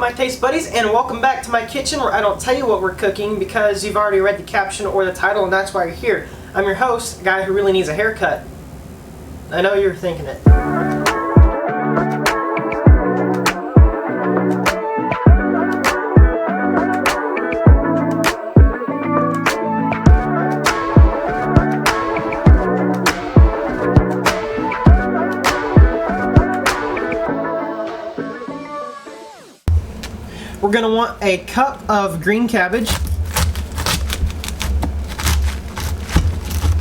my taste buddies, and welcome back to my kitchen where I don't tell you what we're cooking because you've already read the caption or the title and that's why you're here. I'm your host, a guy who really needs a haircut. I know you're thinking it. We're going to want a cup of green cabbage,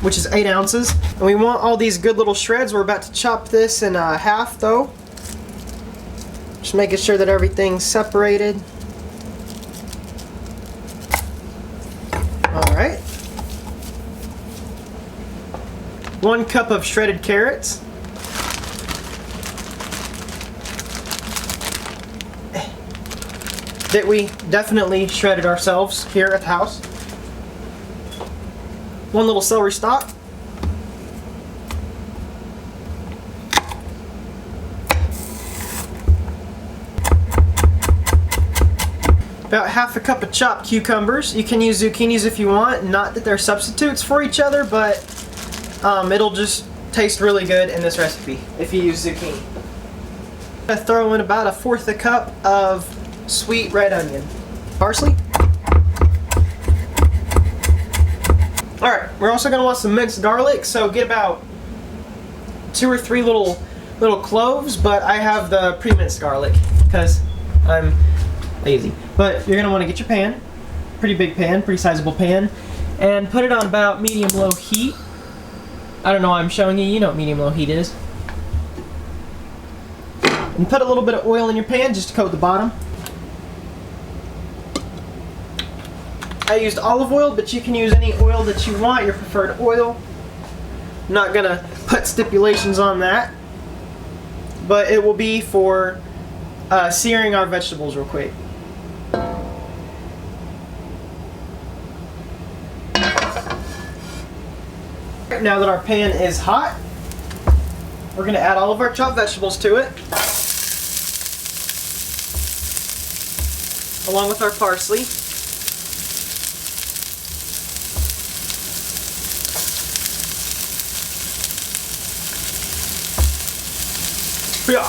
which is 8 ounces. And we want all these good little shreds. We're about to chop this in half though. Just making sure that everything's separated. Alright. 1 cup of shredded carrots. That we definitely shredded ourselves here at the house. 1 little celery stalk. About half a cup of chopped cucumbers. You can use zucchinis if you want. Not that they're substitutes for each other, but it'll just taste really good in this recipe if you use zucchini. I'm going to throw in about 1/4 a cup of sweet red onion. Parsley. Alright, we're also going to want some minced garlic, so get about 2 or 3 little cloves, but I have the pre-minced garlic because I'm lazy. But you're going to want to get your pan, pretty big pan, pretty sizable pan, and put it on about medium-low heat. I don't know why I'm showing you, you know what medium-low heat is. And put a little bit of oil in your pan just to coat the bottom. I used olive oil, but you can use any oil that you want, your preferred oil. I'm not gonna put stipulations on that, but it will be for searing our vegetables real quick. Now that our pan is hot, we're gonna add all of our chopped vegetables to it, along with our parsley. Yeah.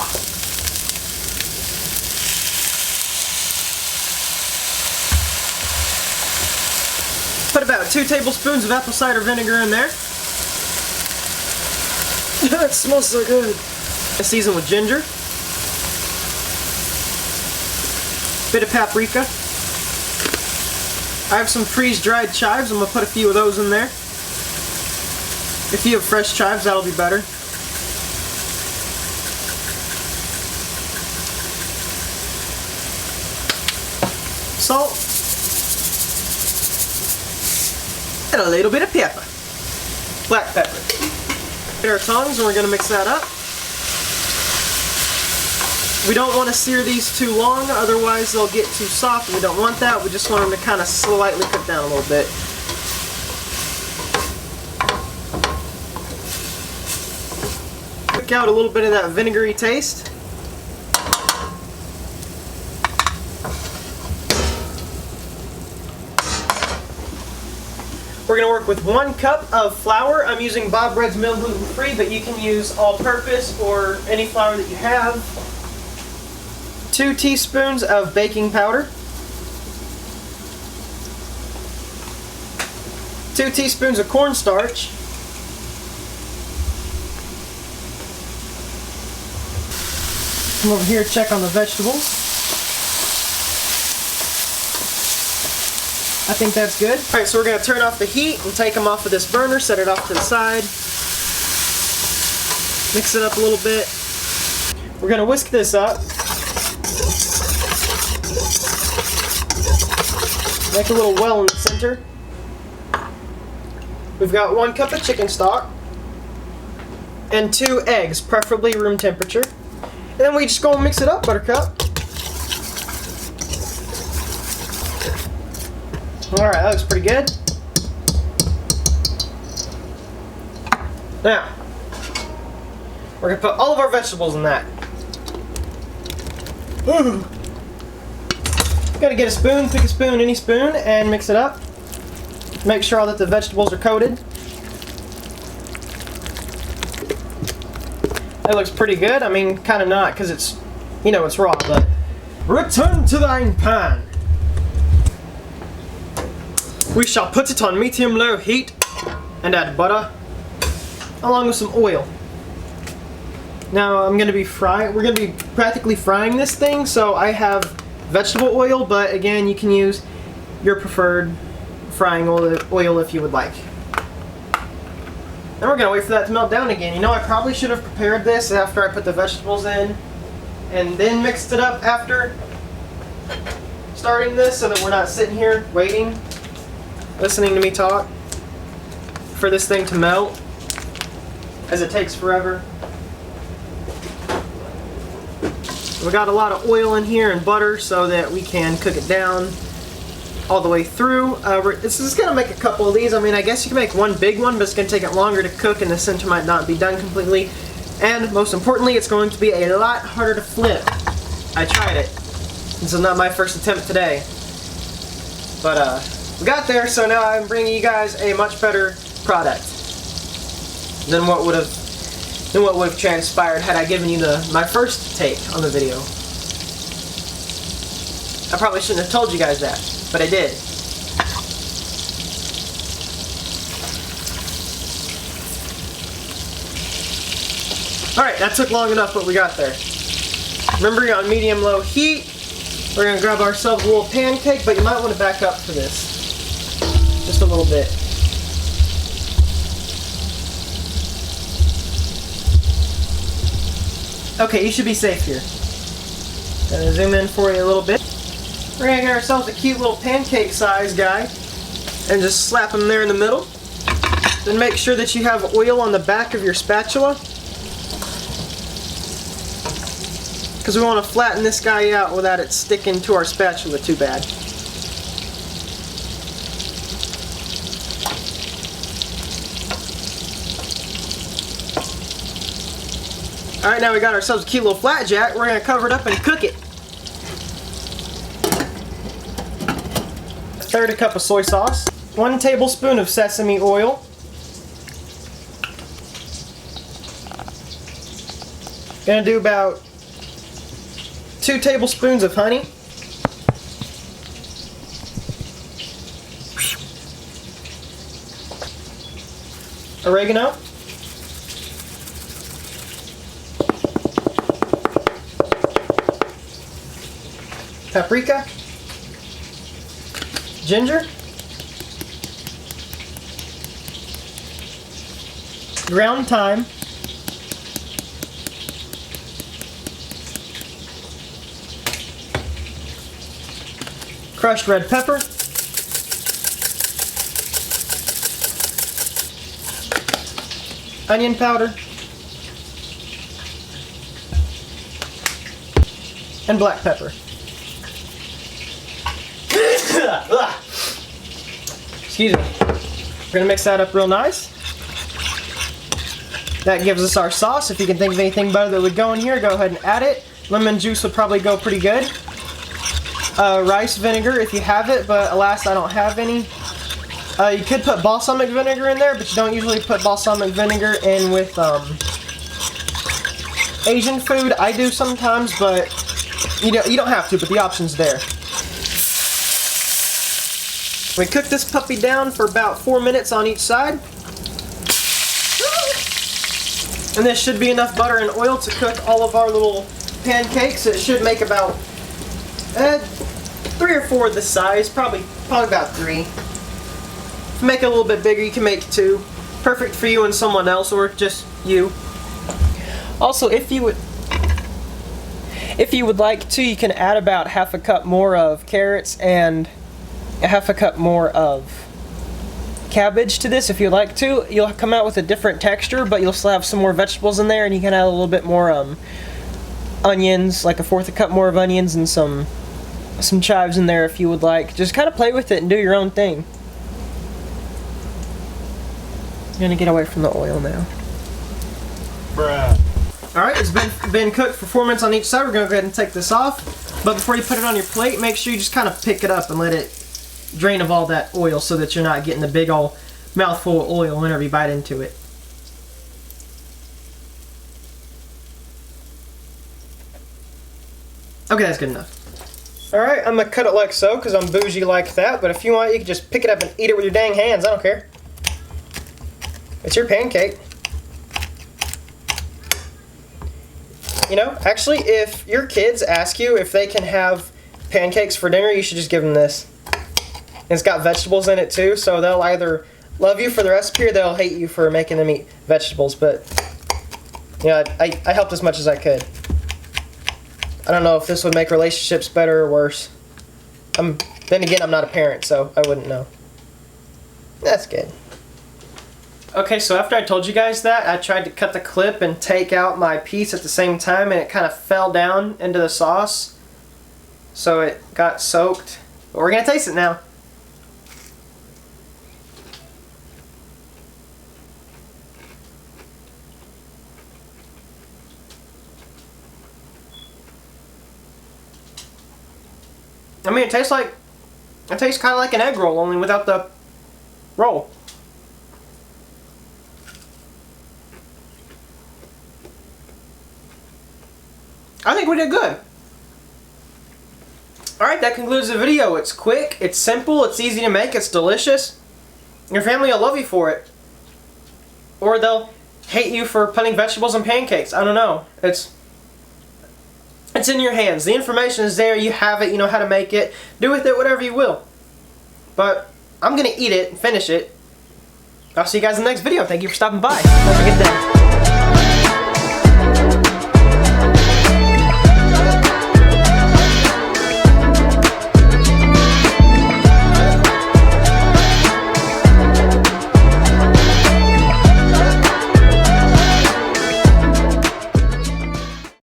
Put about 2 tablespoons of apple cider vinegar in there. It smells so good. Season with ginger. Bit of paprika. I have some freeze-dried chives. I'm going to put a few of those in there. If you have fresh chives, that'll be better. Salt, and a little bit of pepper, black pepper. Get our tongs and we're going to mix that up. We don't want to sear these too long, otherwise they'll get too soft. We don't want that. We just want them to kind of slightly cook down a little bit. Cook out a little bit of that vinegary taste. We're going to work with 1 cup of flour. I'm using Bob Bread's Mill Gluten Free, but you can use all-purpose or any flour that you have. 2 teaspoons of baking powder. 2 teaspoons of cornstarch. Come over here, check on the vegetables. I think that's good. Alright, so we're going to turn off the heat and take them off of this burner, set it off to the side. Mix it up a little bit. We're going to whisk this up. Make a little well in the center. We've got 1 cup of chicken stock and 2 eggs, preferably room temperature. And then we just go and mix it up, Buttercup. Alright, that looks pretty good. Now, we're going to put all of our vegetables in that. Gotta get a spoon, pick a spoon, any spoon, and mix it up. Make sure that the vegetables are coated. That looks pretty good. I mean, kind of not, because it's, you know, it's raw, but... Return to thine pan. We shall put it on medium-low heat and add butter, along with some oil. Now, we're going to be practically frying this thing, so I have vegetable oil, but again, you can use your preferred frying oil if you would like. Then we're going to wait for that to melt down again. You know, I probably should have prepared this after I put the vegetables in and then mixed it up after starting this so that we're not sitting here waiting, listening to me talk for this thing to melt, as it takes forever. We got a lot of oil in here and butter so that we can cook it down all the way through. This is going to make a couple of these. I mean, I guess you can make one big one, but it's going to take it longer to cook and the center might not be done completely. And most importantly, it's going to be a lot harder to flip. I tried it. This is not my first attempt today. But we got there, so now I'm bringing you guys a much better product than what would have transpired had I given you my first take on the video. I probably shouldn't have told you guys that, but I did. Alright, that took long enough, but we got there. Remember, you're on medium-low heat. We're going to grab ourselves a little pancake, but you might want to back up for this. Just a little bit. Okay, you should be safe here. Gonna zoom in for you a little bit. We're gonna get ourselves a cute little pancake size guy and just slap him there in the middle. Then make sure that you have oil on the back of your spatula, because we want to flatten this guy out without it sticking to our spatula too bad. Alright, now we got ourselves a cute little flapjack. We're going to cover it up and cook it. 1/3 cup of soy sauce. 1 tablespoon of sesame oil. Gonna do about 2 tablespoons of honey. Oregano. Paprika, ginger, ground thyme, crushed red pepper, onion powder, and black pepper. Excuse me. We're going to mix that up real nice. That gives us our sauce. If you can think of anything better that would go in here, go ahead and add it. Lemon juice would probably go pretty good. Rice vinegar if you have it, but alas, I don't have any. You could put balsamic vinegar in there, but you don't usually put balsamic vinegar in with Asian food. I do sometimes, but you don't have to, but the option's there. We cook this puppy down for about 4 minutes on each side. And this should be enough butter and oil to cook all of our little pancakes. It should make about 3 or 4 this size, probably about 3. If you make it a little bit bigger, you can make 2. Perfect for you and someone else, or just you. Also, if you would like to, you can add about 1/2 cup more of carrots and 1/2 cup more of cabbage to this if you'd like to. You'll come out with a different texture, but you'll still have some more vegetables in there, and you can add a little bit more onions, like 1/4 cup more of onions, and some chives in there if you would like. Just kind of play with it and do your own thing. I'm gonna get away from the oil now. Bruh. Alright, it's been cooked for 4 minutes on each side. We're going to go ahead and take this off. But before you put it on your plate, make sure you just kind of pick it up and let it drain of all that oil so that you're not getting the big old mouthful of oil whenever you bite into it. Okay, that's good enough. Alright, I'm going to cut it like so because I'm bougie like that. But if you want, you can just pick it up and eat it with your dang hands. I don't care. It's your pancake. You know, actually, if your kids ask you if they can have pancakes for dinner, you should just give them this. And it's got vegetables in it too, so they'll either love you for the recipe or they'll hate you for making them eat vegetables. But, you know, I helped as much as I could. I don't know if this would make relationships better or worse. Then again, I'm not a parent, so I wouldn't know. That's good. Okay, so after I told you guys that, I tried to cut the clip and take out my piece at the same time, and it kind of fell down into the sauce. So it got soaked. But we're going to taste it now. I mean, it tastes kind of like an egg roll, only without the roll. I think we did good. Alright, that concludes the video. It's quick, it's simple, it's easy to make, it's delicious. Your family will love you for it. Or they'll hate you for putting vegetables in pancakes. I don't know. It's in your hands. The information is there, you have it, you know how to make it. Do with it whatever you will. But I'm going to eat it and finish it. I'll see you guys in the next video. Thank you for stopping by. Have a good day.